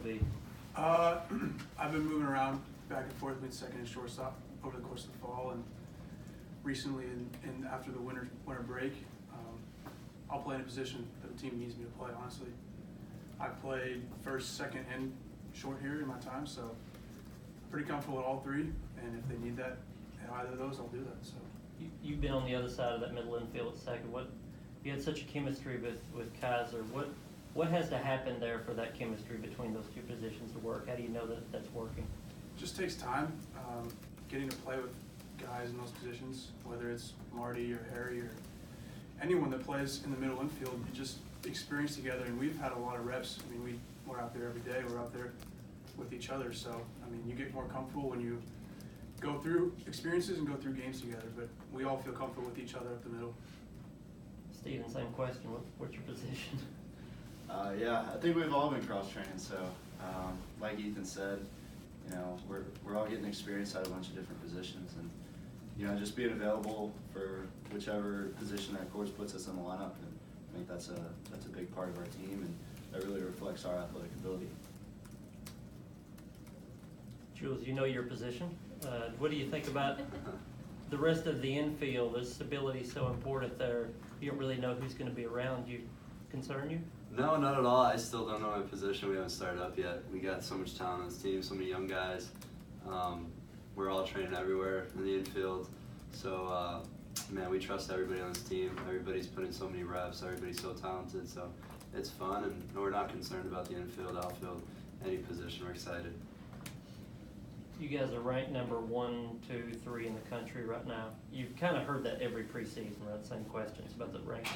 be? I've been moving around back and forth between second and shortstop over the course of the fall, and recently, and after the winter break, I'll play in a position that the team needs me to play. Honestly, I've played first, second, and short here in my time, so I'm pretty comfortable at all three. And if they need that at either of those, I'll do that. So You've been on the other side of that middle infield at second. You had such a chemistry with Kaiser. What has to happen there for that chemistry between those two positions to work? How do you know that that's working? it just takes time getting to play with guys in those positions, whether it's Marty or Harry or anyone that plays in the middle infield. You just experience together, and we've had a lot of reps. I mean, we're out there every day. We're out there with each other. So, I mean, you get more comfortable when you go through experiences and go through games together. But we all feel comfortable with each other up the middle. Stephen, same question. What's your position? Yeah, I think we've all been cross-training. So, like Ethan said, you know, we're all getting experience at a bunch of different positions, and you know, just being available for whichever position that coach puts us in the lineup. And I think that's a big part of our team, and that really reflects our athletic ability. Jules, you know your position. What do you think about the rest of the infield? Is stability so important there? You don't really know who's going to be around. You concern you? No, not at all. I still don't know my position. We haven't started up yet. We got so much talent on this team, so many young guys. We're all training everywhere in the infield. So, man, we trust everybody on this team. Everybody's putting so many reps. Everybody's so talented. So it's fun, and we're not concerned about the infield, outfield, any position. We're excited. You guys are ranked number 1, 2, 3 in the country right now. You've kind of heard that every preseason, right? Same questions about the rank.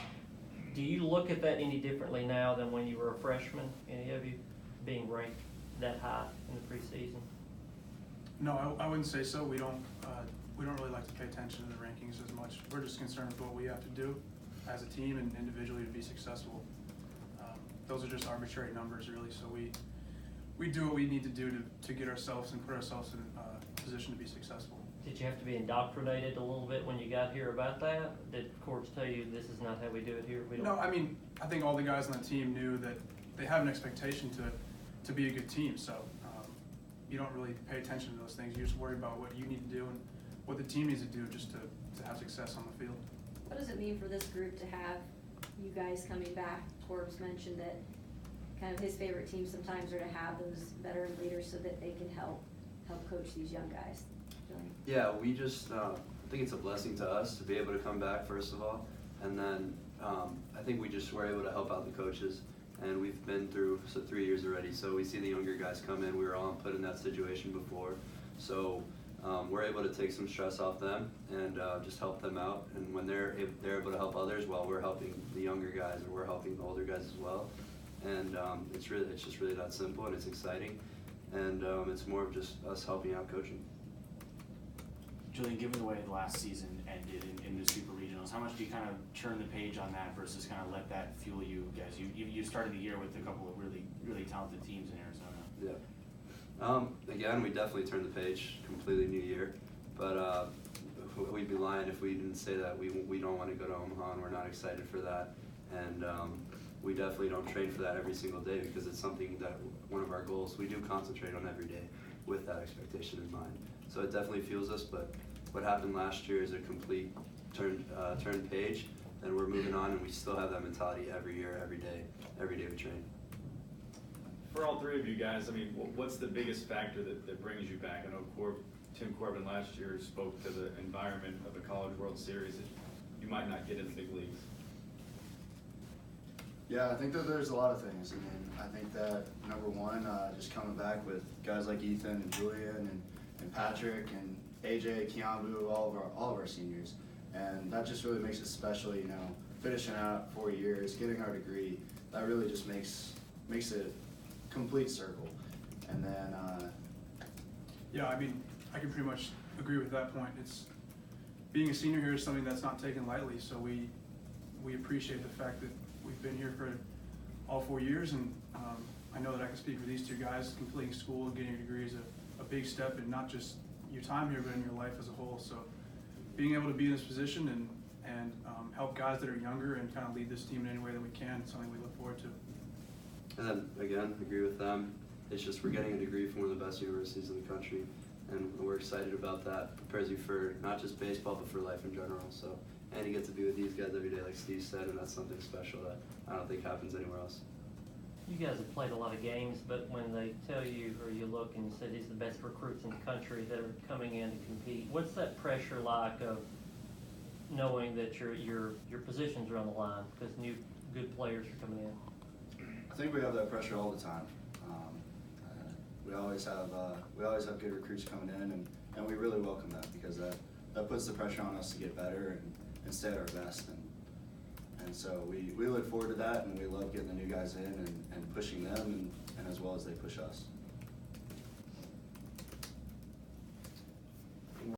Do you look at that any differently now than when you were a freshman? Any of you being ranked that high in the preseason? No, I wouldn't say so. We don't really like to pay attention to the rankings as much. We're just concerned with what we have to do as a team and individually to be successful. Those are just arbitrary numbers, really. So we do what we need to do to get ourselves and put ourselves in a position to be successful. Did you have to be indoctrinated a little bit when you got here about that? Did coach tell you this is not how we do it here? No, I mean, I think all the guys on the team knew that they have an expectation to be a good team. So you don't really pay attention to those things. You just worry about what you need to do and what the team needs to do just to have success on the field. What does it mean for this group to have you guys coming back? Corbs mentioned that kind of his favorite teams sometimes are to have those veteran leaders so that they can help coach these young guys. Julian? Yeah, we just I think it's a blessing to us to be able to come back, first of all, and then I think we just were able to help out the coaches, and we've been through 3 years already, so we see the younger guys come in. We were all put in that situation before, so we're able to take some stress off them and just help them out, and when they're able to help others while we're helping the younger guys, or we're helping the older guys as well. And it's just really that simple, and it's exciting, and it's more of just us helping out coaching. Julian, given the way the last season ended in the Super Regionals, how much do you kind of turn the page on that versus kind of let that fuel you guys? You started the year with a couple of really talented teams in Arizona. Yeah. Again, we definitely turned the page. Completely new year, but we'd be lying if we didn't say that we don't want to go to Omaha, and we're not excited for that. And we definitely don't train for that every single day because it's something that one of our goals we do concentrate on every day with that expectation in mind. So it definitely fuels us, but what happened last year is a complete turned page, and we're moving on, and we still have that mentality every year, every day we train. For all three of you guys, I mean, what's the biggest factor that brings you back? I know Tim Corbin last year spoke to the environment of the College World Series that you might not get in the big leagues. Yeah, I think that there's a lot of things. I mean, I think that number one, just coming back with guys like Ethan and Julian and Patrick and AJ, Keanu, all of our seniors, and that just really makes it special. You know, finishing out 4 years, getting our degree, that really just makes it complete circle. And then yeah, I mean, I can pretty much agree with that point. It's being a senior here is something that's not taken lightly, so we appreciate the fact that we've been here for all 4 years, and I know that I can speak for these two guys. Completing school and getting a degree is a big step in not just your time here, but in your life as a whole. So being able to be in this position and help guys that are younger and kind of lead this team in any way that we can is something we look forward to. And then again, agree with them. it's just we're getting a degree from one of the best universities in the country, and we're excited about that. Prepares you for not just baseball, but for life in general. So, and you get to be with these guys every day, like Steve said, and that's something special that I don't think happens anywhere else. You guys have played a lot of games, but when they tell you, or you look and you say these are the best recruits in the country that are coming in to compete, what's that pressure like of knowing that your positions are on the line because new good players are coming in? I think we have that pressure all the time. We always have good recruits coming in, and we really welcome that because that puts the pressure on us to get better and stay at our best. And so we look forward to that, and we love getting the new guys in and pushing them and as well as they push us.